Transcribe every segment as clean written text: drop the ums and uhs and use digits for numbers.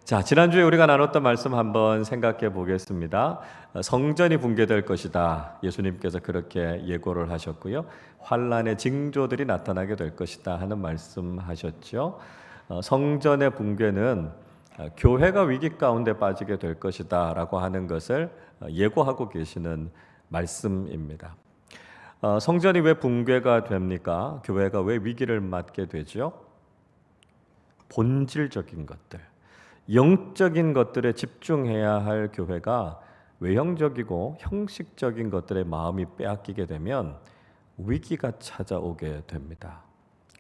자, 지난주에 우리가 나눴던 말씀 한번 생각해 보겠습니다. 성전이 붕괴될 것이다. 예수님께서 그렇게 예고를 하셨고요. 환란의 징조들이 나타나게 될 것이다 하는 말씀하셨죠. 성전의 붕괴는 교회가 위기 가운데 빠지게 될 것이다라고 하는 것을 예고하고 계시는 말씀입니다. 성전이 왜 붕괴가 됩니까? 교회가 왜 위기를 맞게 되죠? 본질적인 것들, 영적인 것들에 집중해야 할 교회가 외형적이고 형식적인 것들에 마음이 빼앗기게 되면 위기가 찾아오게 됩니다.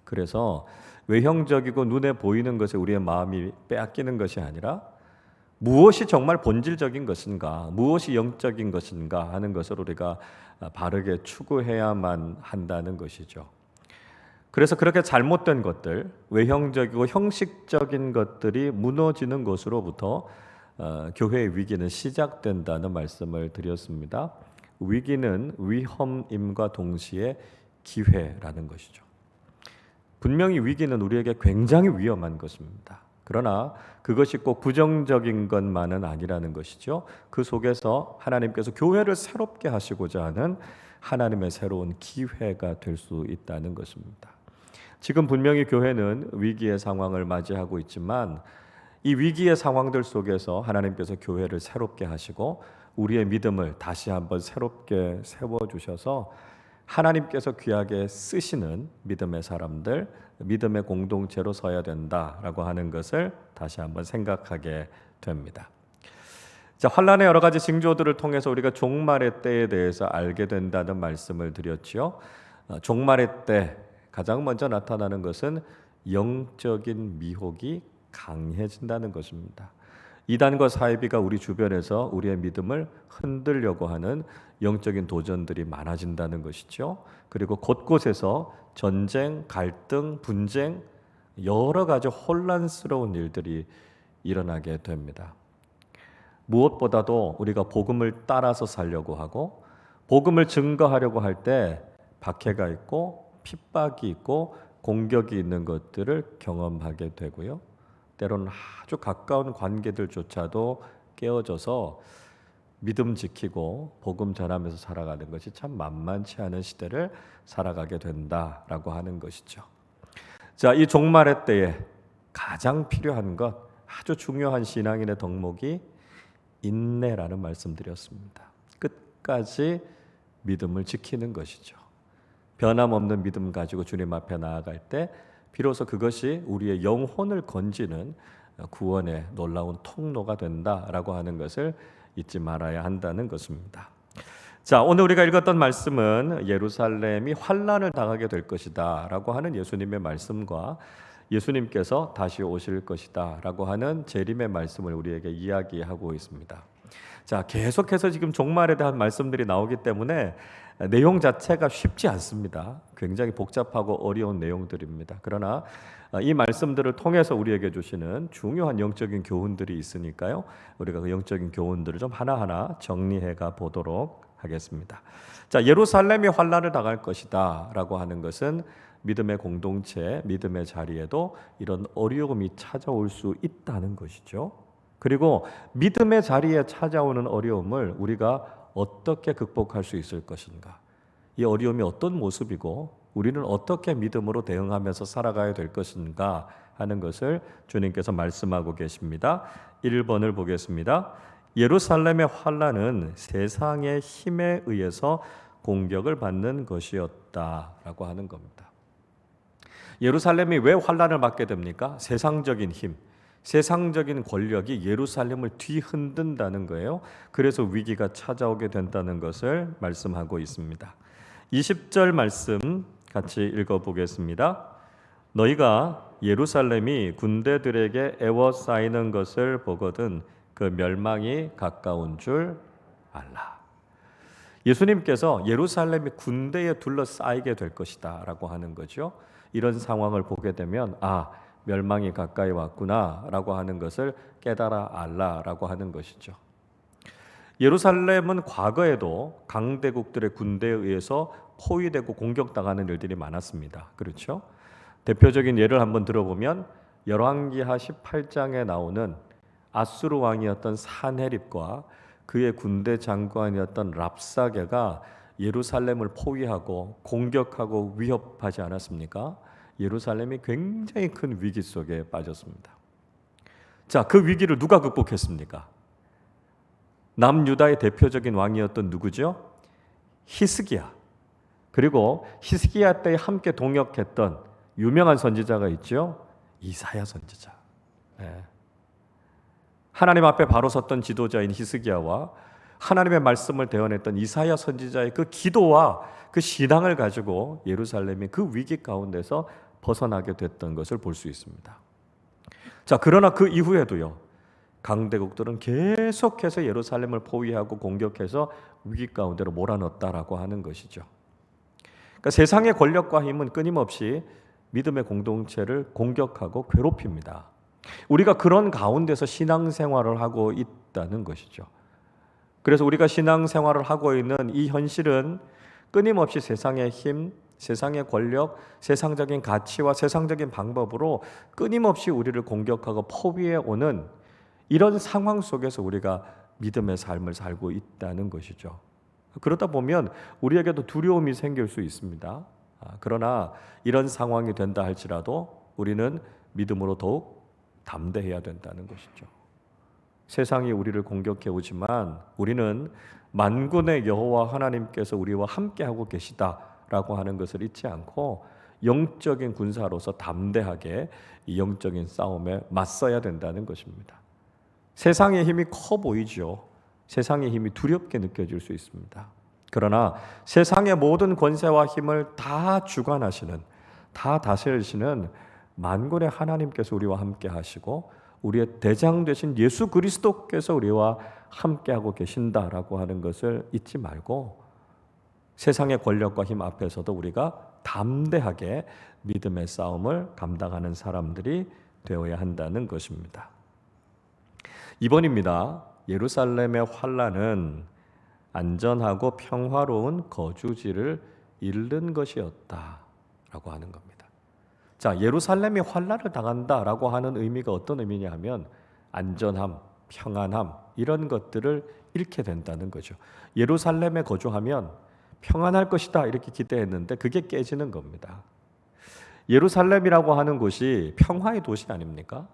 그래서 외형적이고 눈에 보이는 것에 우리의 마음이 빼앗기는 것이 아니라 무엇이 정말 본질적인 것인가, 무엇이 영적인 것인가 하는 것을 우리가 바르게 추구해야만 한다는 것이죠. 그래서 그렇게 잘못된 것들, 외형적이고 형식적인 것들이 무너지는 것으로부터 교회의 위기는 시작된다는 말씀을 드렸습니다. 위기는 위험임과 동시에 기회라는 것이죠. 분명히 위기는 우리에게 굉장히 위험한 것입니다. 그러나 그것이 꼭 부정적인 것만은 아니라는 것이죠. 그 속에서 하나님께서 교회를 새롭게 하시고자 하는 하나님의 새로운 기회가 될 수 있다는 것입니다. 지금 분명히 교회는 위기의 상황을 맞이하고 있지만 이 위기의 상황들 속에서 하나님께서 교회를 새롭게 하시고 우리의 믿음을 다시 한번 새롭게 세워주셔서 하나님께서 귀하게 쓰시는 믿음의 사람들, 믿음의 공동체로 서야 된다라고 하는 것을 다시 한번 생각하게 됩니다. 자, 환란의 여러 가지 징조들을 통해서 우리가 종말의 때에 대해서 알게 된다는 말씀을 드렸죠. 종말의 때 가장 먼저 나타나는 것은 영적인 미혹이 강해진다는 것입니다. 이단과 사이비가 우리 주변에서 우리의 믿음을 흔들려고 하는 영적인 도전들이 많아진다는 것이죠. 그리고 곳곳에서 전쟁, 갈등, 분쟁, 여러 가지 혼란스러운 일들이 일어나게 됩니다. 무엇보다도 우리가 복음을 따라서 살려고 하고 복음을 증거하려고 할 때 박해가 있고 핍박이 있고 공격이 있는 것들을 경험하게 되고요. 때로는 아주 가까운 관계들조차도 깨어져서 믿음 지키고 복음 전하면서 살아가는 것이 참 만만치 않은 시대를 살아가게 된다라고 하는 것이죠. 자, 이 종말의 때에 가장 필요한 것, 아주 중요한 신앙인의 덕목이 인내라는 말씀드렸습니다. 끝까지 믿음을 지키는 것이죠. 변함없는 믿음 가지고 주님 앞에 나아갈 때 비로소 그것이 우리의 영혼을 건지는 구원의 놀라운 통로가 된다라고 하는 것을 잊지 말아야 한다는 것입니다. 자, 오늘 우리가 읽었던 말씀은 예루살렘이 환란을 당하게 될 것이다라고 하는 예수님의 말씀과 예수님께서 다시 오실 것이다라고 하는 재림의 말씀을 우리에게 이야기하고 있습니다. 자, 계속해서 지금 종말에 대한 말씀들이 나오기 때문에 내용 자체가 쉽지 않습니다. 굉장히 복잡하고 어려운 내용들입니다. 그러나 이 말씀들을 통해서 우리에게 주시는 중요한 영적인 교훈들이 있으니까요. 우리가 그 영적인 교훈들을 좀 하나하나 정리해 가 보도록 하겠습니다. 자, 예루살렘이 환란을 당할 것이다라고 하는 것은 믿음의 공동체, 믿음의 자리에도 이런 어려움이 찾아올 수 있다는 것이죠. 그리고 믿음의 자리에 찾아오는 어려움을 우리가 어떻게 극복할 수 있을 것인가? 이 어려움이 어떤 모습이고 우리는 어떻게 믿음으로 대응하면서 살아가야 될 것인가 하는 것을 주님께서 말씀하고 계십니다. 1번을 보겠습니다. 예루살렘의 환란은 세상의 힘에 의해서 공격을 받는 것이었다라고 하는 겁니다. 예루살렘이 왜 환란을 받게 됩니까? 세상적인 힘, 세상적인 권력이 예루살렘을 뒤흔든다는 거예요. 그래서 위기가 찾아오게 된다는 것을 말씀하고 있습니다. 20절 말씀 같이 읽어보겠습니다. 너희가 예루살렘이 군대들에게 에워싸이는 것을 보거든 그 멸망이 가까운 줄 알라. 예수님께서 예루살렘이 군대에 둘러싸이게 될 것이다 라고 하는 거죠. 이런 상황을 보게 되면 멸망이 가까이 왔구나라고 하는 것을 깨달아 알라라고 하는 것이죠. 예루살렘은 과거에도 강대국들의 군대에 의해서 포위되고 공격당하는 일들이 많았습니다. 그렇죠? 대표적인 예를 한번 들어보면 열왕기하 18장에 나오는 아수르 왕이었던 사네립과 그의 군대 장관이었던 랍사게가 예루살렘을 포위하고 공격하고 위협하지 않았습니까? 예루살렘이 굉장히 큰 위기 속에 빠졌습니다. 자, 그 위기를 누가 극복했습니까? 남유다의 대표적인 왕이었던 누구죠? 히스기야. 그리고 히스기야 때 함께 동역했던 유명한 선지자가 있죠? 이사야 선지자. 네. 하나님 앞에 바로 섰던 지도자인 히스기야와 하나님의 말씀을 대언했던 이사야 선지자의 그 기도와 그 신앙을 가지고 예루살렘이 그 위기 가운데서 벗어나게 됐던 것을 볼 수 있습니다. 자, 그러나 그 이후에도요, 강대국들은 계속해서 예루살렘을 포위하고 공격해서 위기 가운데로 몰아넣었다라고 하는 것이죠. 그러니까 세상의 권력과 힘은 끊임없이 믿음의 공동체를 공격하고 괴롭힙니다. 우리가 그런 가운데서 신앙생활을 하고 있다는 것이죠. 그래서 우리가 신앙생활을 하고 있는 이 현실은 끊임없이 세상의 힘, 세상의 권력, 세상적인 가치와 세상적인 방법으로 끊임없이 우리를 공격하고 포위해 오는 이런 상황 속에서 우리가 믿음의 삶을 살고 있다는 것이죠. 그러다 보면 우리에게도 두려움이 생길 수 있습니다. 그러나 이런 상황이 된다 할지라도 우리는 믿음으로 더욱 담대해야 된다는 것이죠. 세상이 우리를 공격해 오지만 우리는 만군의 여호와 하나님께서 우리와 함께하고 계시다라고 하는 것을 잊지 않고 영적인 군사로서 담대하게 이 영적인 싸움에 맞서야 된다는 것입니다. 세상의 힘이 커 보이죠. 세상의 힘이 두렵게 느껴질 수 있습니다. 그러나 세상의 모든 권세와 힘을 다 주관하시는, 다 다스리시는 만군의 하나님께서 우리와 함께 하시고 우리의 대장 되신 예수 그리스도께서 우리와 함께하고 계신다라고 하는 것을 잊지 말고 세상의 권력과 힘 앞에서도 우리가 담대하게 믿음의 싸움을 감당하는 사람들이 되어야 한다는 것입니다. 2번입니다. 예루살렘의 환난은 안전하고 평화로운 거주지를 잃는 것이었다라고 하는 겁니다. 자, 예루살렘이 환난을 당한다라고 하는 의미가 어떤 의미냐 하면 안전함, 평안함 이런 것들을 잃게 된다는 거죠. 예루살렘에 거주하면 평안할 것이다 이렇게 기대했는데 그게 깨지는 겁니다. 예루살렘이라고 하는 곳이 평화의 도시 아닙니까?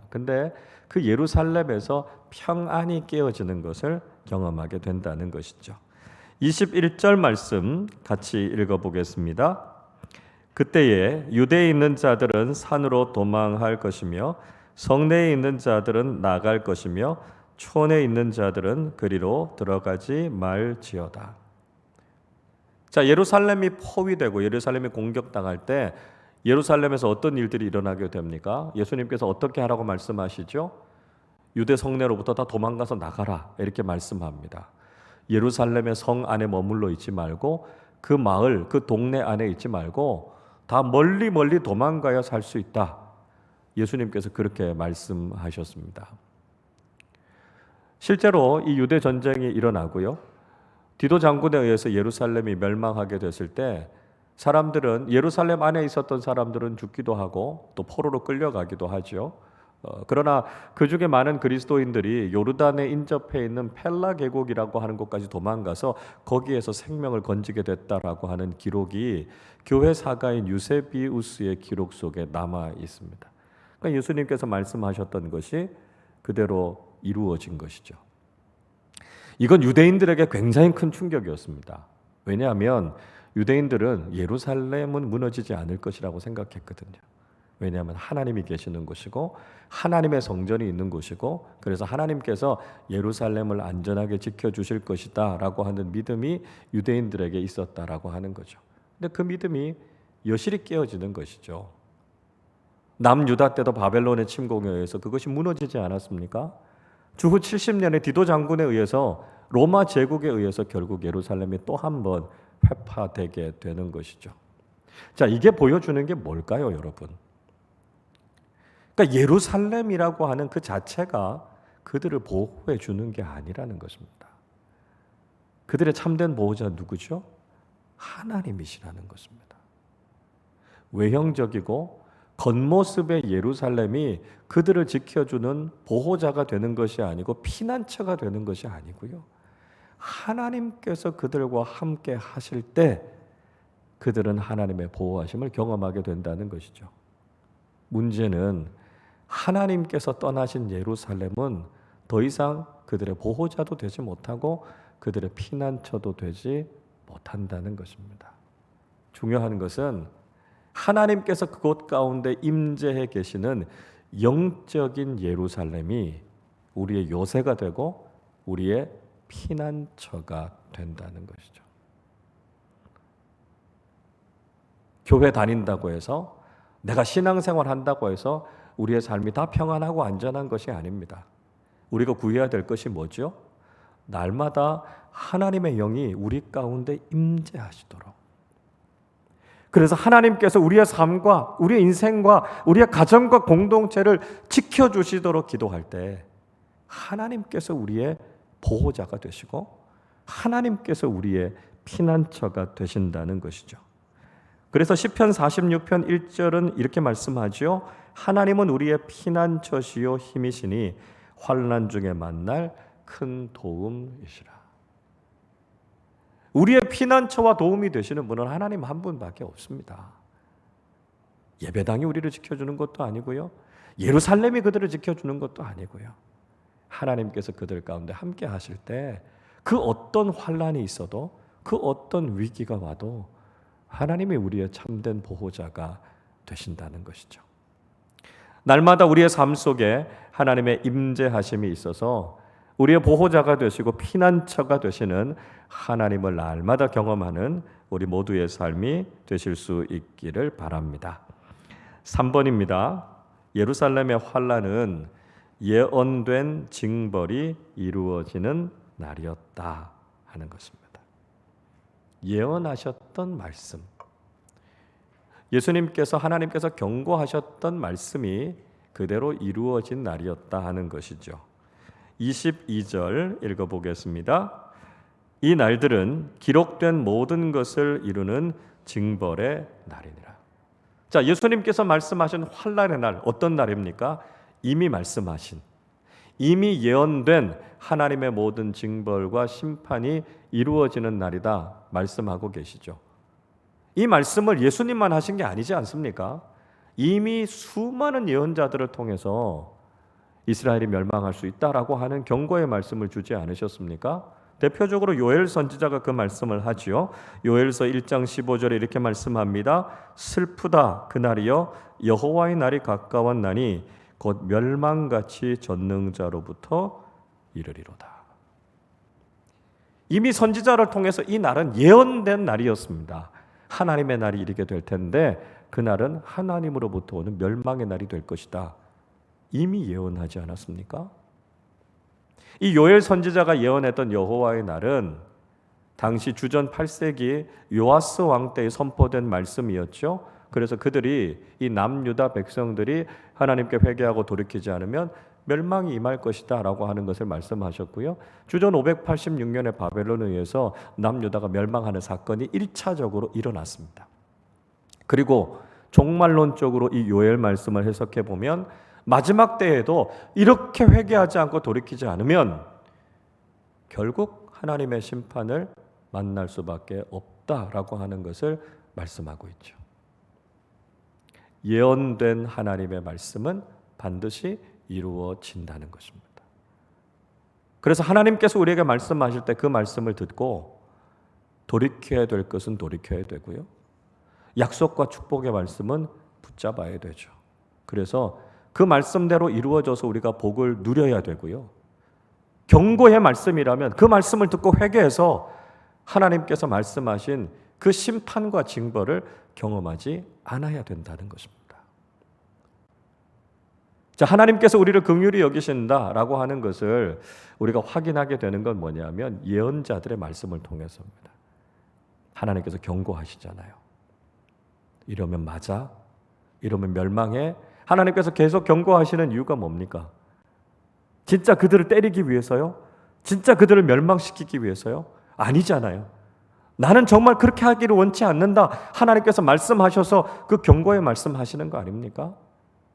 근데 그 예루살렘에서 평안이 깨어지는 것을 경험하게 된다는 것이죠. 21절 말씀 같이 읽어보겠습니다. 그때에 유대에 있는 자들은 산으로 도망할 것이며 성내에 있는 자들은 나갈 것이며 촌에 있는 자들은 그리로 들어가지 말지어다. 자, 예루살렘이 포위되고 예루살렘이 공격당할 때 예루살렘에서 어떤 일들이 일어나게 됩니까? 예수님께서 어떻게 하라고 말씀하시죠? 유대 성내로부터 다 도망가서 나가라 이렇게 말씀합니다. 예루살렘의 성 안에 머물러 있지 말고 그 마을, 그 동네 안에 있지 말고 다 멀리 멀리 도망가야 살 수 있다. 예수님께서 그렇게 말씀하셨습니다. 실제로 이 유대 전쟁이 일어나고요. 디도 장군에 의해서 예루살렘이 멸망하게 됐을 때 사람들은 예루살렘 안에 있었던 사람들은 죽기도 하고 또 포로로 끌려가기도 하죠. 그러나 그 중에 많은 그리스도인들이 요르단에 인접해 있는 펠라 계곡이라고 하는 곳까지 도망가서 거기에서 생명을 건지게 됐다라고 하는 기록이 교회 사가인 유세비우스의 기록 속에 남아 있습니다. 그러니까 예수님께서 말씀하셨던 것이 그대로 이루어진 것이죠. 이건 유대인들에게 굉장히 큰 충격이었습니다. 왜냐하면 유대인들은 예루살렘은 무너지지 않을 것이라고 생각했거든요. 왜냐하면 하나님이 계시는 곳이고 하나님의 성전이 있는 곳이고 그래서 하나님께서 예루살렘을 안전하게 지켜주실 것이다 라고 하는 믿음이 유대인들에게 있었다라고 하는 거죠. 근데 그 믿음이 여실히 깨어지는 것이죠. 남유다 때도 바벨론의 침공에 의해서 그것이 무너지지 않았습니까? 주후 70년에 디도 장군에 의해서 로마 제국에 의해서 결국 예루살렘이 또 한 번 회파되게 되는 것이죠. 자, 이게 보여주는 게 뭘까요, 여러분? 그러니까 예루살렘이라고 하는 그 자체가 그들을 보호해 주는 게 아니라는 것입니다. 그들의 참된 보호자 누구죠? 하나님이시라는 것입니다. 외형적이고 겉모습의 예루살렘이 그들을 지켜주는 보호자가 되는 것이 아니고 피난처가 되는 것이 아니고요. 하나님께서 그들과 함께 하실 때 그들은 하나님의 보호하심을 경험하게 된다는 것이죠. 문제는 하나님께서 떠나신 예루살렘은 더 이상 그들의 보호자도 되지 못하고 그들의 피난처도 되지 못한다는 것입니다. 중요한 것은 하나님께서 그곳 가운데 임재해 계시는 영적인 예루살렘이 우리의 요새가 되고 우리의 피난처가 된다는 것이죠. 교회 다닌다고 해서, 내가 신앙생활 한다고 해서 우리의 삶이 다 평안하고 안전한 것이 아닙니다. 우리가 구해야 될 것이 뭐죠? 날마다 하나님의 영이 우리 가운데 임재하시도록. 그래서 하나님께서 우리의 삶과 우리의 인생과 우리의 가정과 공동체를 지켜주시도록 기도할 때 하나님께서 우리의 보호자가 되시고 하나님께서 우리의 피난처가 되신다는 것이죠. 그래서 시편 46편 1절은 이렇게 말씀하죠. 하나님은 우리의 피난처시요 힘이시니 환난 중에 만날 큰 도움이시라. 우리의 피난처와 도움이 되시는 분은 하나님 한 분밖에 없습니다. 예배당이 우리를 지켜주는 것도 아니고요. 예루살렘이 그들을 지켜주는 것도 아니고요. 하나님께서 그들 가운데 함께 하실 때 그 어떤 환난이 있어도 그 어떤 위기가 와도 하나님이 우리의 참된 보호자가 되신다는 것이죠. 날마다 우리의 삶 속에 하나님의 임재하심이 있어서 우리의 보호자가 되시고 피난처가 되시는 하나님을 날마다 경험하는 우리 모두의 삶이 되실 수 있기를 바랍니다. 3번입니다. 예루살렘의 환난은 예언된 징벌이 이루어지는 날이었다 하는 것입니다. 예언하셨던 말씀, 예수님께서 하나님께서 경고하셨던 말씀이 그대로 이루어진 날이었다 하는 것이죠. 22절 읽어보겠습니다. 이 날들은 기록된 모든 것을 이루는 징벌의 날이니라. 자, 예수님께서 말씀하신 환난의 날, 어떤 날입니까? 이미 말씀하신, 이미 예언된 하나님의 모든 징벌과 심판이 이루어지는 날이다 말씀하고 계시죠. 이 말씀을 예수님만 하신 게 아니지 않습니까? 이미 수많은 예언자들을 통해서 이스라엘이 멸망할 수 있다라고 하는 경고의 말씀을 주지 않으셨습니까? 대표적으로 요엘 선지자가 그 말씀을 하지요. 요엘서 1장 15절에 이렇게 말씀합니다. 슬프다 그날이여 여호와의 날이 가까웠나니 곧 멸망같이 전능자로부터 이르리로다. 이미 선지자를 통해서 이 날은 예언된 날이었습니다. 하나님의 날이 이르게 될 텐데 그날은 하나님으로부터 오는 멸망의 날이 될 것이다. 이미 예언하지 않았습니까? 이 요엘 선지자가 예언했던 여호와의 날은 당시 주전 8세기 요아스 왕 때에 선포된 말씀이었죠. 그래서 그들이, 이 남유다 백성들이 하나님께 회개하고 돌이키지 않으면 멸망이 임할 것이다 라고 하는 것을 말씀하셨고요. 주전 586년에 바벨론에 의해서 남유다가 멸망하는 사건이 1차적으로 일어났습니다. 그리고 종말론적으로 이 요엘 말씀을 해석해 보면 마지막 때에도 이렇게 회개하지 않고 돌이키지 않으면 결국 하나님의 심판을 만날 수밖에 없다라고 하는 것을 말씀하고 있죠. 예언된 하나님의 말씀은 반드시 이루어진다는 것입니다. 그래서 하나님께서 우리에게 말씀하실 때 그 말씀을 듣고 돌이켜야 될 것은 돌이켜야 되고요. 약속과 축복의 말씀은 붙잡아야 되죠. 그래서 그 말씀대로 이루어져서 우리가 복을 누려야 되고요. 경고의 말씀이라면 그 말씀을 듣고 회개해서 하나님께서 말씀하신 그 심판과 징벌을 경험하지 않아야 된다는 것입니다. 자, 하나님께서 우리를 긍휼히 여기신다라고 하는 것을 우리가 확인하게 되는 건 뭐냐면 예언자들의 말씀을 통해서입니다. 하나님께서 경고하시잖아요. 이러면 맞아? 이러면 멸망해? 하나님께서 계속 경고하시는 이유가 뭡니까? 진짜 그들을 때리기 위해서요? 진짜 그들을 멸망시키기 위해서요? 아니잖아요. 나는 정말 그렇게 하기를 원치 않는다. 하나님께서 말씀하셔서 그 경고의 말씀하시는 거 아닙니까?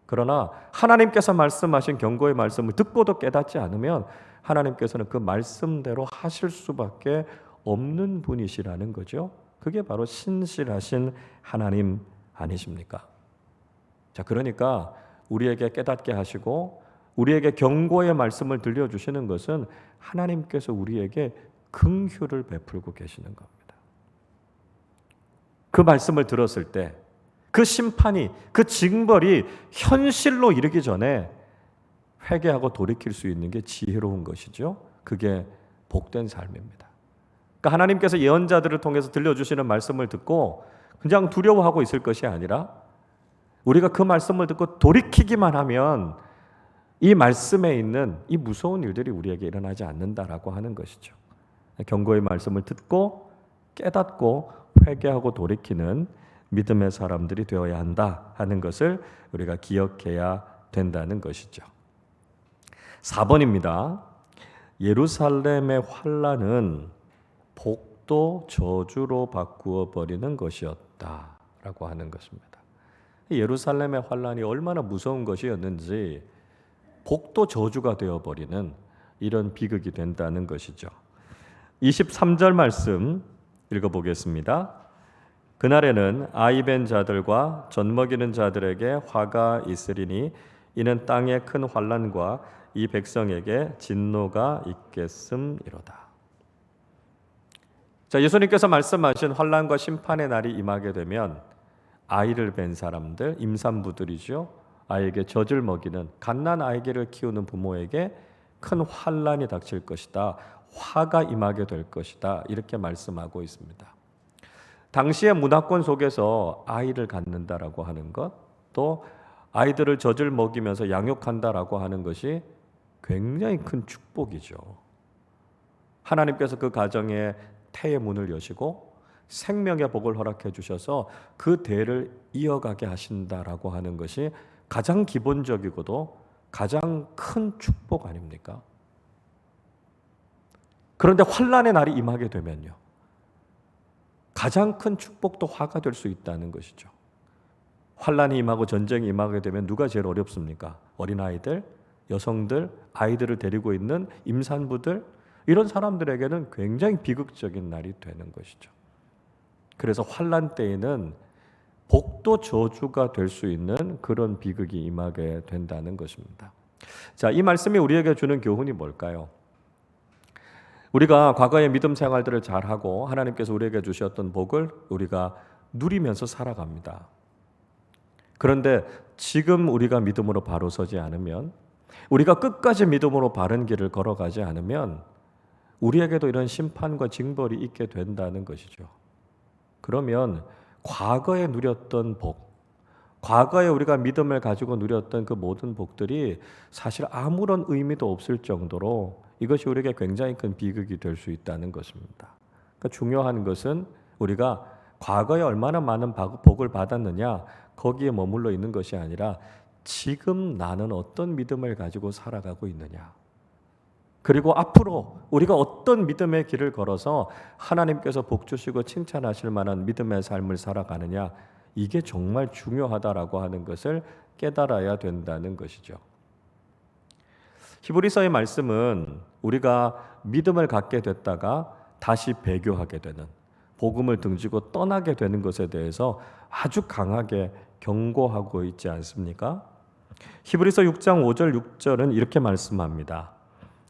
그러나 하나님께서 말씀하신 경고의 말씀을 듣고도 깨닫지 않으면 하나님께서는 그 말씀대로 하실 수밖에 없는 분이시라는 거죠. 그게 바로 신실하신 하나님 아니십니까? 자, 그러니까 우리에게 깨닫게 하시고 우리에게 경고의 말씀을 들려주시는 것은 하나님께서 우리에게 긍휼을 베풀고 계시는 겁니다. 그 말씀을 들었을 때 그 심판이, 그 징벌이 현실로 이르기 전에 회개하고 돌이킬 수 있는 게 지혜로운 것이죠. 그게 복된 삶입니다. 그러니까 하나님께서 예언자들을 통해서 들려주시는 말씀을 듣고 그냥 두려워하고 있을 것이 아니라 우리가 그 말씀을 듣고 돌이키기만 하면 이 말씀에 있는 이 무서운 일들이 우리에게 일어나지 않는다라고 하는 것이죠. 경고의 말씀을 듣고 깨닫고 회개하고 돌이키는 믿음의 사람들이 되어야 한다 하는 것을 우리가 기억해야 된다는 것이죠. 4번입니다. 예루살렘의 환난은 복도 저주로 바꾸어 버리는 것이었다라고 하는 것입니다. 예루살렘의 환난이 얼마나 무서운 것이었는지 복도 저주가 되어 버리는 이런 비극이 된다는 것이죠. 23절 말씀 읽어보겠습니다. 그날에는 아이벤 자들과 젖먹이는 자들에게 화가 있으리니 이는 땅에 큰 환난과 이 백성에게 진노가 있겠음이로다. 자, 예수님께서 말씀하신 환난과 심판의 날이 임하게 되면 아이를 뵌 사람들, 임산부들이죠. 아이에게 젖을 먹이는 갓난 아이를 키우는 부모에게 큰 환난이 닥칠 것이다. 화가 임하게 될 것이다. 이렇게 말씀하고 있습니다. 당시의 문화권 속에서 아이를 갖는다라고 하는 것, 또 아이들을 젖을 먹이면서 양육한다라고 하는 것이 굉장히 큰 축복이죠. 하나님께서 그 가정에 태의 문을 여시고 생명의 복을 허락해 주셔서 그 대를 이어가게 하신다라고 하는 것이 가장 기본적이고도 가장 큰 축복 아닙니까? 그런데 환난의 날이 임하게 되면요, 가장 큰 축복도 화가 될 수 있다는 것이죠. 환난이 임하고 전쟁이 임하게 되면 누가 제일 어렵습니까? 어린아이들, 여성들, 아이들을 데리고 있는 임산부들, 이런 사람들에게는 굉장히 비극적인 날이 되는 것이죠. 그래서 환난 때에는 복도 저주가 될 수 있는 그런 비극이 임하게 된다는 것입니다. 자, 이 말씀이 우리에게 주는 교훈이 뭘까요? 우리가 과거의 믿음 생활들을 잘하고 하나님께서 우리에게 주셨던 복을 우리가 누리면서 살아갑니다. 그런데 지금 우리가 믿음으로 바로 서지 않으면, 우리가 끝까지 믿음으로 바른 길을 걸어가지 않으면 우리에게도 이런 심판과 징벌이 있게 된다는 것이죠. 그러면 과거에 누렸던 복, 과거에 우리가 믿음을 가지고 누렸던 그 모든 복들이 사실 아무런 의미도 없을 정도로 이것이 우리에게 굉장히 큰 비극이 될 수 있다는 것입니다. 그러니까 중요한 것은 우리가 과거에 얼마나 많은 복을 받았느냐, 거기에 머물러 있는 것이 아니라 지금 나는 어떤 믿음을 가지고 살아가고 있느냐, 그리고 앞으로 우리가 어떤 믿음의 길을 걸어서 하나님께서 복 주시고 칭찬하실 만한 믿음의 삶을 살아가느냐, 이게 정말 중요하다라고 하는 것을 깨달아야 된다는 것이죠. 히브리서의 말씀은 우리가 믿음을 갖게 됐다가 다시 배교하게 되는, 복음을 등지고 떠나게 되는 것에 대해서 아주 강하게 경고하고 있지 않습니까? 히브리서 6장 5절 6절은 이렇게 말씀합니다.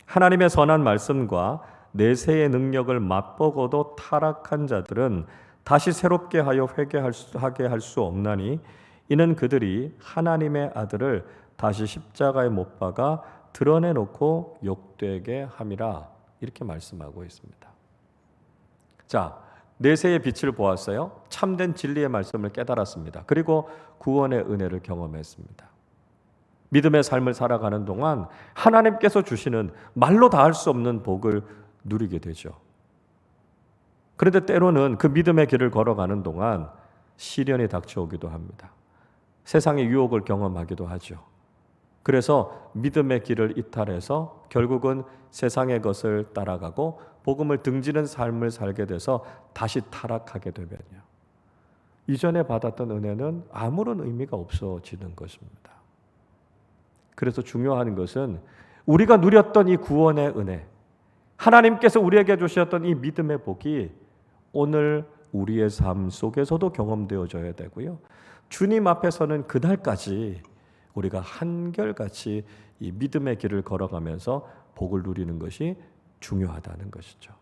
하나님의 선한 말씀과 내세의 능력을 맛보고도 타락한 자들은 다시 새롭게 하여 회개하게 할 수 없나니 이는 그들이 하나님의 아들을 다시 십자가에 못 박아 드러내놓고 욕되게 함이라, 이렇게 말씀하고 있습니다. 자, 내세의 빛을 보았어요. 참된 진리의 말씀을 깨달았습니다. 그리고 구원의 은혜를 경험했습니다. 믿음의 삶을 살아가는 동안 하나님께서 주시는 말로 다 할 수 없는 복을 누리게 되죠. 그런데 때로는 그 믿음의 길을 걸어가는 동안 시련이 닥쳐오기도 합니다. 세상의 유혹을 경험하기도 하죠. 그래서 믿음의 길을 이탈해서 결국은 세상의 것을 따라가고 복음을 등지는 삶을 살게 돼서 다시 타락하게 되면요, 이전에 받았던 은혜는 아무런 의미가 없어지는 것입니다. 그래서 중요한 것은 우리가 누렸던 이 구원의 은혜, 하나님께서 우리에게 주셨던 이 믿음의 복이 오늘 우리의 삶 속에서도 경험되어져야 되고요, 주님 앞에서는 그날까지 우리가 한결같이 이 믿음의 길을 걸어가면서 복을 누리는 것이 중요하다는 것이죠.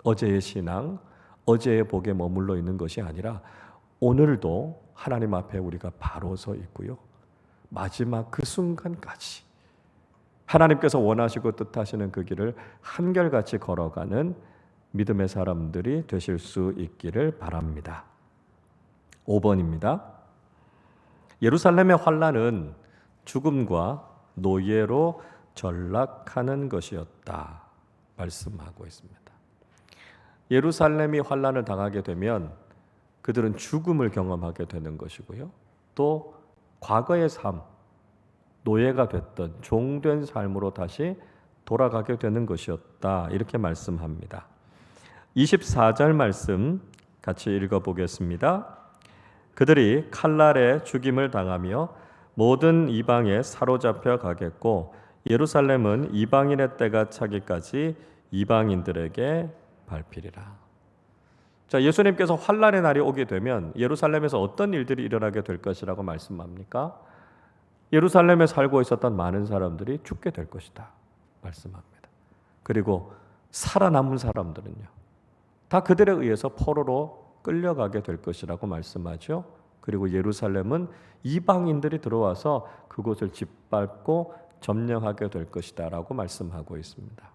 어제의 신앙, 어제의 복에 머물러 있는 것이 아니라 오늘도 하나님 앞에 우리가 바로 서 있고요, 마지막 그 순간까지 하나님께서 원하시고 뜻하시는 그 길을 한결같이 걸어가는 믿음의 사람들이 되실 수 있기를 바랍니다. 5번입니다. 예루살렘의 환난은 죽음과 노예로 전락하는 것이었다 말씀하고 있습니다. 예루살렘이 환난을 당하게 되면 그들은 죽음을 경험하게 되는 것이고요, 또 과거의 삶, 노예가 됐던 종된 삶으로 다시 돌아가게 되는 것이었다, 이렇게 말씀합니다. 24절 말씀 같이 읽어보겠습니다. 그들이 칼날에 죽임을 당하며 모든 이방에 사로잡혀 가겠고 예루살렘은 이방인의 때가 차기까지 이방인들에게 밟히리라. 자, 예수님께서 환난의 날이 오게 되면 예루살렘에서 어떤 일들이 일어나게 될 것이라고 말씀합니까? 예루살렘에 살고 있었던 많은 사람들이 죽게 될 것이다 말씀합니다. 그리고 살아남은 사람들은요, 다 그들에 의해서 포로로 끌려가게 될 것이라고 말씀하죠. 그리고 예루살렘은 이방인들이 들어와서 그곳을 짓밟고 점령하게 될 것이다 라고 말씀하고 있습니다.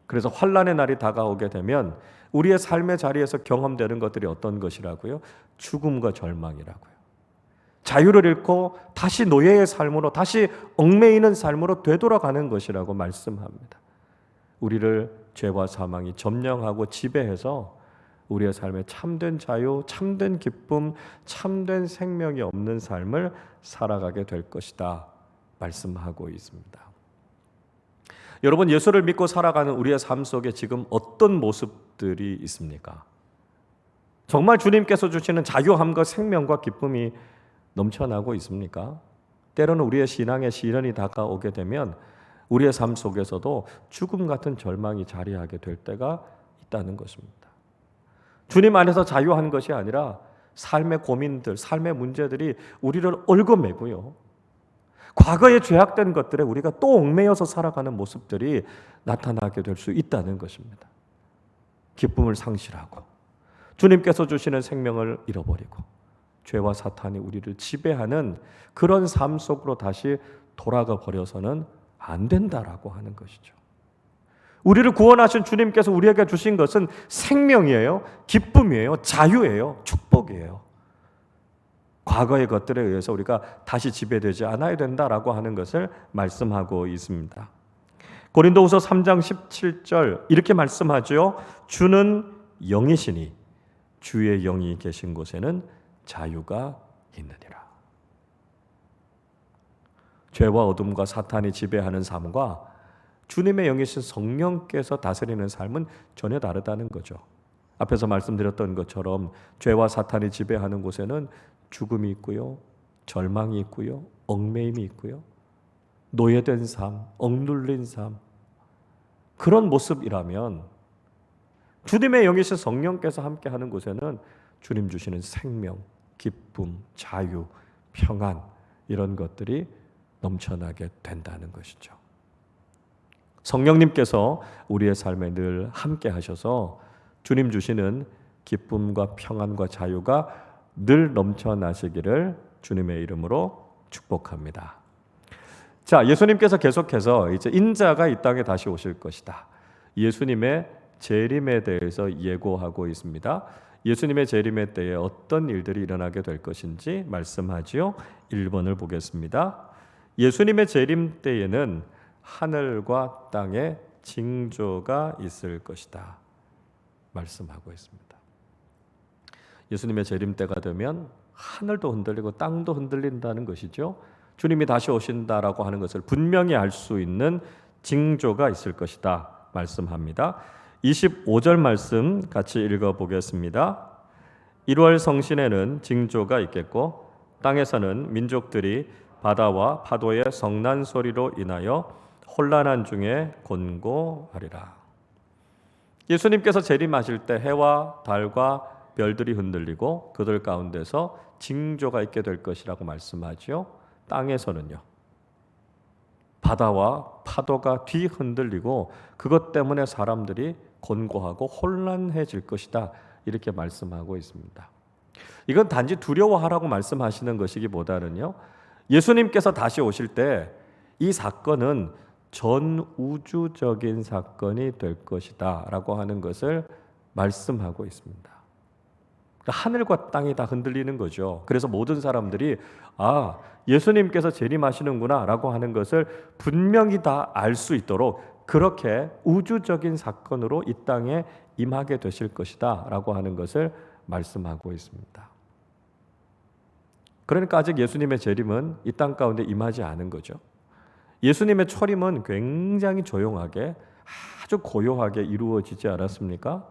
그래서 환난의 날이 다가오게 되면 우리의 삶의 자리에서 경험되는 것들이 어떤 것이라고요? 죽음과 절망이라고요. 자유를 잃고 다시 노예의 삶으로, 다시 얽매이는 삶으로 되돌아가는 것이라고 말씀합니다. 우리를 죄와 사망이 점령하고 지배해서 우리의 삶에 참된 자유, 참된 기쁨, 참된 생명이 없는 삶을 살아가게 될 것이다 말씀하고 있습니다. 여러분, 예수를 믿고 살아가는 우리의 삶 속에 지금 어떤 모습들이 있습니까? 정말 주님께서 주시는 자유함과 생명과 기쁨이 넘쳐나고 있습니까? 때로는 우리의 신앙의 시련이 다가오게 되면 우리의 삶 속에서도 죽음 같은 절망이 자리하게 될 때가 있다는 것입니다. 주님 안에서 자유한 것이 아니라 삶의 고민들, 삶의 문제들이 우리를 얽어매고요, 과거에 죄악된 것들에 우리가 또 얽매여서 살아가는 모습들이 나타나게 될 수 있다는 것입니다. 기쁨을 상실하고 주님께서 주시는 생명을 잃어버리고 죄와 사탄이 우리를 지배하는 그런 삶 속으로 다시 돌아가 버려서는 안 된다라고 하는 것이죠. 우리를 구원하신 주님께서 우리에게 주신 것은 생명이에요, 기쁨이에요, 자유예요, 축복이에요. 과거의 것들에 의해서 우리가 다시 지배되지 않아야 된다라고 하는 것을 말씀하고 있습니다. 고린도후서 3장 17절 이렇게 말씀하죠. 주는 영이시니 주의 영이 계신 곳에는 자유가 있느니라. 죄와 어둠과 사탄이 지배하는 삶과 주님의 영이신 성령께서 다스리는 삶은 전혀 다르다는 거죠. 앞에서 말씀드렸던 것처럼 죄와 사탄이 지배하는 곳에는 죽음이 있고요, 절망이 있고요, 얽매임이 있고요, 노예된 삶, 억눌린 삶, 그런 모습이라면 주님의 영이신 성령께서 함께하는 곳에는 주님 주시는 생명, 기쁨, 자유, 평안, 이런 것들이 넘쳐나게 된다는 것이죠. 성령님께서 우리의 삶에 늘 함께 하셔서 주님 주시는 기쁨과 평안과 자유가 늘 넘쳐나시기를 주님의 이름으로 축복합니다. 자, 예수님께서 계속해서 이제 인자가 이 땅에 다시 오실 것이다, 예수님의 재림에 대해서 예고하고 있습니다. 예수님의 재림의 때에 어떤 일들이 일어나게 될 것인지 말씀하지요. 1번을 보겠습니다. 예수님의 재림 때에는 하늘과 땅에 징조가 있을 것이다 말씀하고 있습니다. 예수님의 재림 때가 되면 하늘도 흔들리고 땅도 흔들린다는 것이죠. 주님이 다시 오신다라고 하는 것을 분명히 알 수 있는 징조가 있을 것이다 말씀합니다. 25절 말씀 같이 읽어보겠습니다. 1월 성신에는 징조가 있겠고 땅에서는 민족들이 바다와 파도의 성난 소리로 인하여 혼란한 중에 곤고하리라. 예수님께서 재림하실 때 해와 달과 별들이 흔들리고 그들 가운데서 징조가 있게 될 것이라고 말씀하죠. 땅에서는요, 바다와 파도가 뒤흔들리고 그것 때문에 사람들이 곤고하고 혼란해질 것이다, 이렇게 말씀하고 있습니다. 이건 단지 두려워하라고 말씀하시는 것이기보다는요, 예수님께서 다시 오실 때 이 사건은 전 우주적인 사건이 될 것이다 라고 하는 것을 말씀하고 있습니다. 하늘과 땅이 다 흔들리는 거죠. 그래서 모든 사람들이 예수님께서 재림하시는구나 라고 하는 것을 분명히 다 알 수 있도록 그렇게 우주적인 사건으로 이 땅에 임하게 되실 것이다 라고 하는 것을 말씀하고 있습니다. 그러니까 아직 예수님의 재림은 이 땅 가운데 임하지 않은 거죠. 예수님의 초림은 굉장히 조용하게, 아주 고요하게 이루어지지 않았습니까?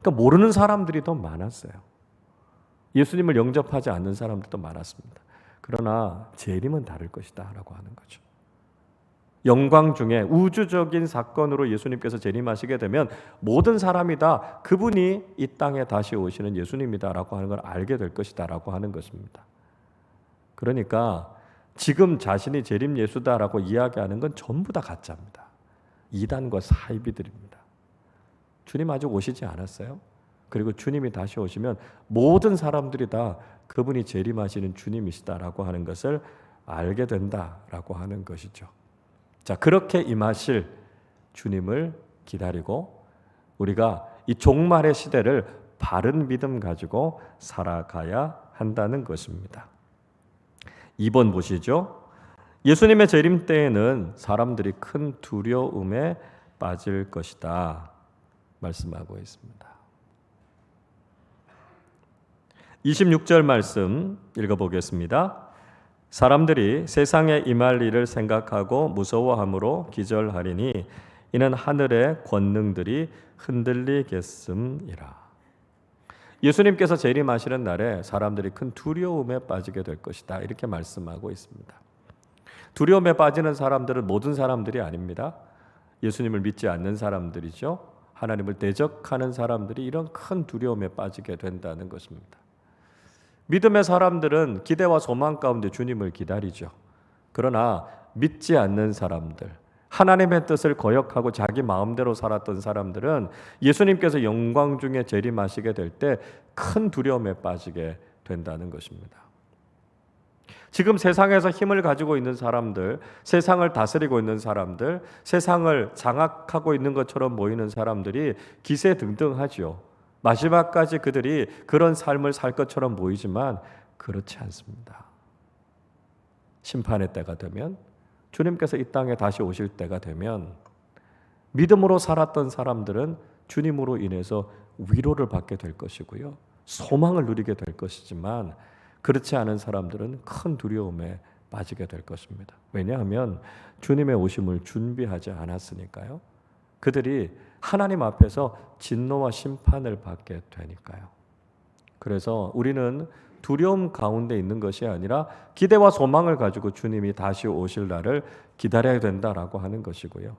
그러니까 모르는 사람들이 더 많았어요. 예수님을 영접하지 않는 사람들도 많았습니다. 그러나 재림은 다를 것이다 라고 하는 거죠. 영광 중에 우주적인 사건으로 예수님께서 재림하시게 되면 모든 사람이 다 그분이 이 땅에 다시 오시는 예수님이다 라고 하는 걸 알게 될 것이다 라고 하는 것입니다. 그러니까 지금 자신이 재림 예수다라고 이야기하는 건 전부 다 가짜입니다. 이단과 사이비들입니다. 주님 아직 오시지 않았어요. 그리고 주님이 다시 오시면 모든 사람들이 다 그분이 재림하시는 주님이시다라고 하는 것을 알게 된다라고 하는 것이죠. 자, 그렇게 임하실 주님을 기다리고 우리가 이 종말의 시대를 바른 믿음 가지고 살아가야 한다는 것입니다. 2번 보시죠. 예수님의 재림 때에는 사람들이 큰 두려움에 빠질 것이다 말씀하고 있습니다. 26절 말씀 읽어보겠습니다. 사람들이 세상에 임할 일을 생각하고 무서워함으로 기절하리니 이는 하늘의 권능들이 흔들리겠음이라. 예수님께서 재림하시는 날에 사람들이 큰 두려움에 빠지게 될 것이다, 이렇게 말씀하고 있습니다. 두려움에 빠지는 사람들은 모든 사람들이 아닙니다. 예수님을 믿지 않는 사람들이죠. 하나님을 대적하는 사람들이 이런 큰 두려움에 빠지게 된다는 것입니다. 믿음의 사람들은 기대와 소망 가운데 주님을 기다리죠. 그러나 믿지 않는 사람들, 하나님의 뜻을 거역하고 자기 마음대로 살았던 사람들은 예수님께서 영광 중에 재림하시게 될 때 큰 두려움에 빠지게 된다는 것입니다. 지금 세상에서 힘을 가지고 있는 사람들, 세상을 다스리고 있는 사람들, 세상을 장악하고 있는 것처럼 보이는 사람들이 기세등등하죠. 마지막까지 그들이 그런 삶을 살 것처럼 보이지만 그렇지 않습니다. 심판의 때가 되면, 주님께서 이 땅에 다시 오실 때가 되면 믿음으로 살았던 사람들은 주님으로 인해서 위로를 받게 될 것이고요, 소망을 누리게 될 것이지만 그렇지 않은 사람들은 큰 두려움에 빠지게 될 것입니다. 왜냐하면 주님의 오심을 준비하지 않았으니까요. 그들이 하나님 앞에서 진노와 심판을 받게 되니까요. 그래서 우리는 두려움 가운데 있는 것이 아니라 기대와 소망을 가지고 주님이 다시 오실 날을 기다려야 된다라고 하는 것이고요.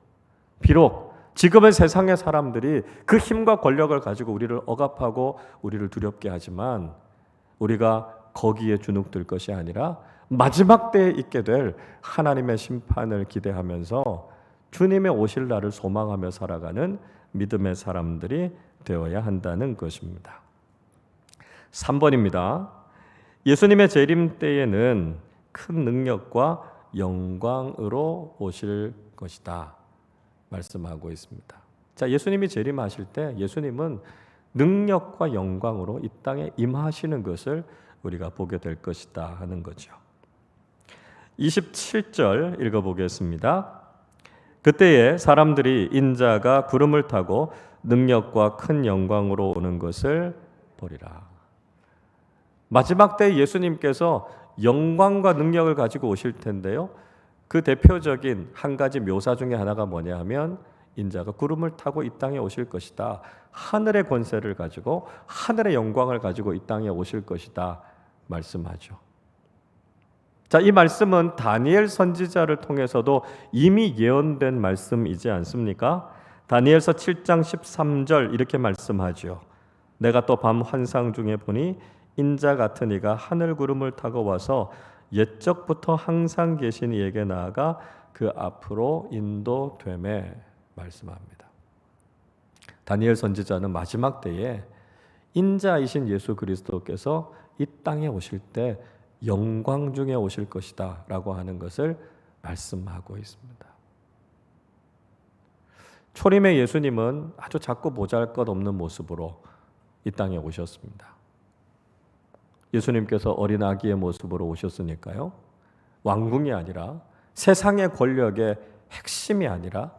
비록 지금의 세상의 사람들이 그 힘과 권력을 가지고 우리를 억압하고 우리를 두렵게 하지만 우리가 거기에 주눅들 것이 아니라 마지막 때에 있게 될 하나님의 심판을 기대하면서 주님의 오실 날을 소망하며 살아가는 믿음의 사람들이 되어야 한다는 것입니다. 3번입니다. 예수님의 재림 때에는 큰 능력과 영광으로 오실 것이다 말씀하고 있습니다. 자, 예수님이 재림하실 때 예수님은 능력과 영광으로 이 땅에 임하시는 것을 우리가 보게 될 것이다 하는 거죠. 27절 읽어보겠습니다. 그때에 사람들이 인자가 구름을 타고 능력과 큰 영광으로 오는 것을 보리라. 마지막 때 예수님께서 영광과 능력을 가지고 오실 텐데요, 그 대표적인 한 가지 묘사 중에 하나가 뭐냐 하면 인자가 구름을 타고 이 땅에 오실 것이다. 하늘의 권세를 가지고 하늘의 영광을 가지고 이 땅에 오실 것이다 말씀하죠. 자, 이 말씀은 다니엘 선지자를 통해서도 이미 예언된 말씀이지 않습니까? 다니엘서 7장 13절 이렇게 말씀하죠. 내가 또 밤 환상 중에 보니 인자 같은 이가 하늘 구름을 타고 와서 옛적부터 항상 계신 이에게 나아가 그 앞으로 인도됨에 말씀합니다. 다니엘 선지자는 마지막 때에 인자이신 예수 그리스도께서 이 땅에 오실 때 영광 중에 오실 것이다 라고 하는 것을 말씀하고 있습니다. 초림의 예수님은 아주 작고 보잘것없는 모습으로 이 땅에 오셨습니다. 예수님께서 어린 아기의 모습으로 오셨으니까요. 왕궁이 아니라 세상의 권력의 핵심이 아니라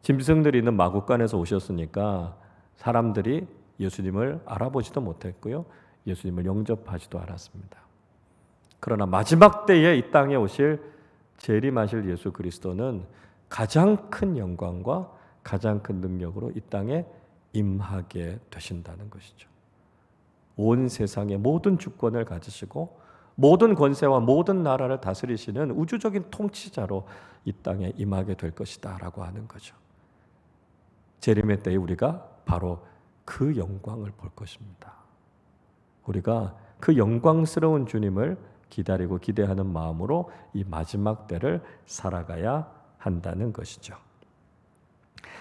짐승들이 있는 마구간에서 오셨으니까 사람들이 예수님을 알아보지도 못했고요. 예수님을 영접하지도 않았습니다. 그러나 마지막 때에 이 땅에 오실 재림하실 예수 그리스도는 가장 큰 영광과 가장 큰 능력으로 이 땅에 임하게 되신다는 것이죠. 온 세상의 모든 주권을 가지시고 모든 권세와 모든 나라를 다스리시는 우주적인 통치자로 이 땅에 임하게 될 것이다 라고 하는 거죠. 재림의 때에 우리가 바로 그 영광을 볼 것입니다. 우리가 그 영광스러운 주님을 기다리고 기대하는 마음으로 이 마지막 때를 살아가야 한다는 것이죠.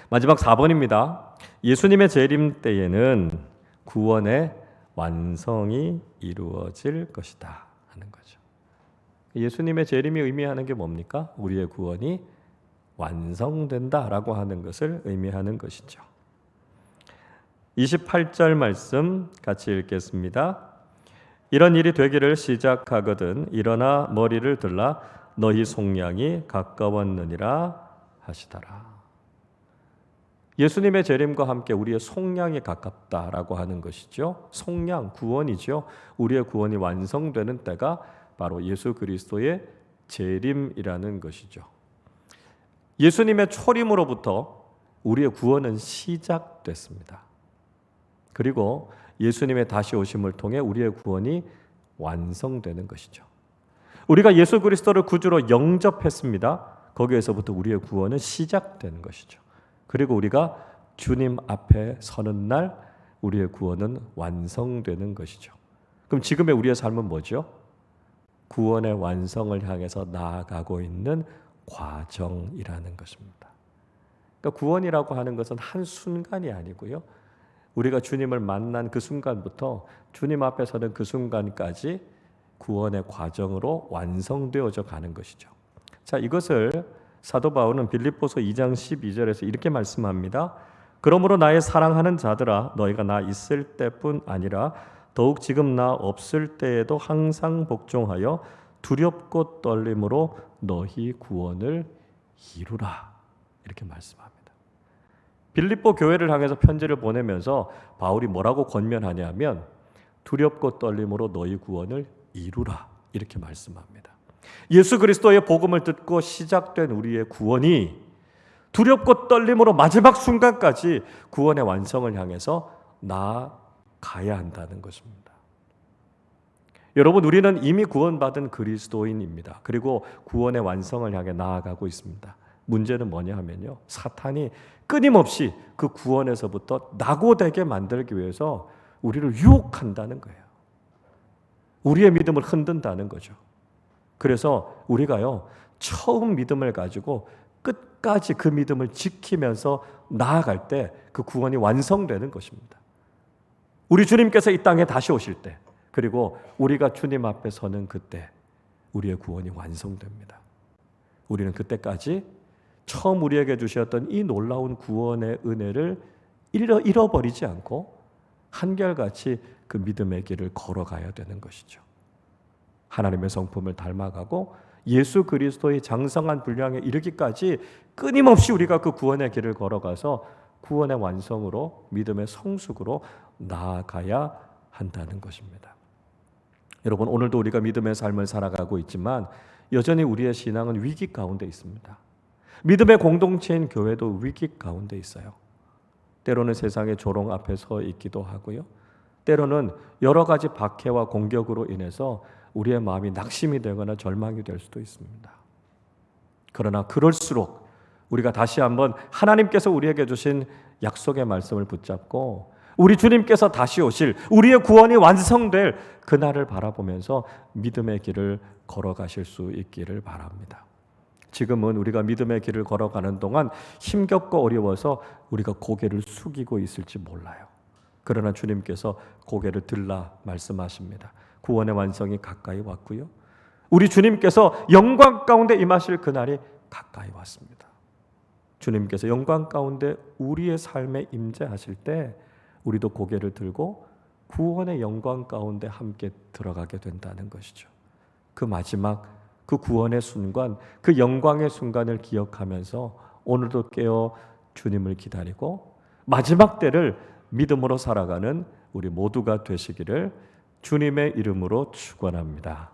마지막 4번입니다. 예수님의 재림 때에는 구원의 완성이 이루어질 것이다 하는 거죠. 예수님의 재림이 의미하는 게 뭡니까? 우리의 구원이 완성된다라고 하는 것을 의미하는 것이죠. 28절 말씀 같이 읽겠습니다. 이런 일이 되기를 시작하거든 일어나 머리를 들라 너희 속량이 가까웠느니라 하시더라. 예수님의 재림과 함께 우리의 속량이 가깝다라고 하는 것이죠. 속량, 구원이죠. 우리의 구원이 완성되는 때가 바로 예수 그리스도의 재림이라는 것이죠. 예수님의 초림으로부터 우리의 구원은 시작됐습니다. 그리고 예수님의 다시 오심을 통해 우리의 구원이 완성되는 것이죠. 우리가 예수 그리스도를 구주로 영접했습니다. 거기에서부터 우리의 구원은 시작되는 것이죠. 그리고 우리가 주님 앞에 서는 날 우리의 구원은 완성되는 것이죠. 그럼 지금의 우리의 삶은 뭐죠? 구원의 완성을 향해서 나아가고 있는 과정이라는 것입니다. 그러니까 구원이라고 하는 것은 한순간이 아니고요. 우리가 주님을 만난 그 순간부터 주님 앞에 서는 그 순간까지 구원의 과정으로 완성되어져 가는 것이죠. 자, 이것을 사도 바울은 빌립보서 2장 12절에서 이렇게 말씀합니다. 그러므로 나의 사랑하는 자들아 너희가 나 있을 때뿐 아니라 더욱 지금 나 없을 때에도 항상 복종하여 두렵고 떨림으로 너희 구원을 이루라. 이렇게 말씀합니다. 빌립보 교회를 향해서 편지를 보내면서 바울이 뭐라고 권면하냐면 두렵고 떨림으로 너희 구원을 이루라. 이렇게 말씀합니다. 예수 그리스도의 복음을 듣고 시작된 우리의 구원이 두렵고 떨림으로 마지막 순간까지 구원의 완성을 향해서 나아가야 한다는 것입니다. 여러분, 우리는 이미 구원받은 그리스도인입니다. 그리고 구원의 완성을 향해 나아가고 있습니다. 문제는 뭐냐 하면요, 사탄이 끊임없이 그 구원에서부터 낙오되게 만들기 위해서 우리를 유혹한다는 거예요. 우리의 믿음을 흔든다는 거죠. 그래서 우리가요, 처음 믿음을 가지고 끝까지 그 믿음을 지키면서 나아갈 때 그 구원이 완성되는 것입니다. 우리 주님께서 이 땅에 다시 오실 때, 그리고 우리가 주님 앞에 서는 그때 우리의 구원이 완성됩니다. 우리는 그때까지 처음 우리에게 주셨던 이 놀라운 구원의 은혜를 잃어버리지 않고 한결같이 그 믿음의 길을 걸어가야 되는 것이죠. 하나님의 성품을 닮아가고 예수 그리스도의 장성한 분량에 이르기까지 끊임없이 우리가 그 구원의 길을 걸어가서 구원의 완성으로 믿음의 성숙으로 나아가야 한다는 것입니다. 여러분, 오늘도 우리가 믿음의 삶을 살아가고 있지만 여전히 우리의 신앙은 위기 가운데 있습니다. 믿음의 공동체인 교회도 위기 가운데 있어요. 때로는 세상의 조롱 앞에 서 있기도 하고요. 때로는 여러 가지 박해와 공격으로 인해서 우리의 마음이 낙심이 되거나 절망이 될 수도 있습니다. 그러나 그럴수록 우리가 다시 한번 하나님께서 우리에게 주신 약속의 말씀을 붙잡고 우리 주님께서 다시 오실 우리의 구원이 완성될 그날을 바라보면서 믿음의 길을 걸어가실 수 있기를 바랍니다. 지금은 우리가 믿음의 길을 걸어가는 동안 힘겹고 어려워서 우리가 고개를 숙이고 있을지 몰라요. 그러나 주님께서 고개를 들라 말씀하십니다. 구원의 완성이 가까이 왔고요. 우리 주님께서 영광 가운데 임하실 그날이 가까이 왔습니다. 주님께서 영광 가운데 우리의 삶에 임재하실 때 우리도 고개를 들고 구원의 영광 가운데 함께 들어가게 된다는 것이죠. 그 마지막 그 구원의 순간, 그 영광의 순간을 기억하면서 오늘도 깨어 주님을 기다리고 마지막 때를 믿음으로 살아가는 우리 모두가 되시기를 주님의 이름으로 축원합니다.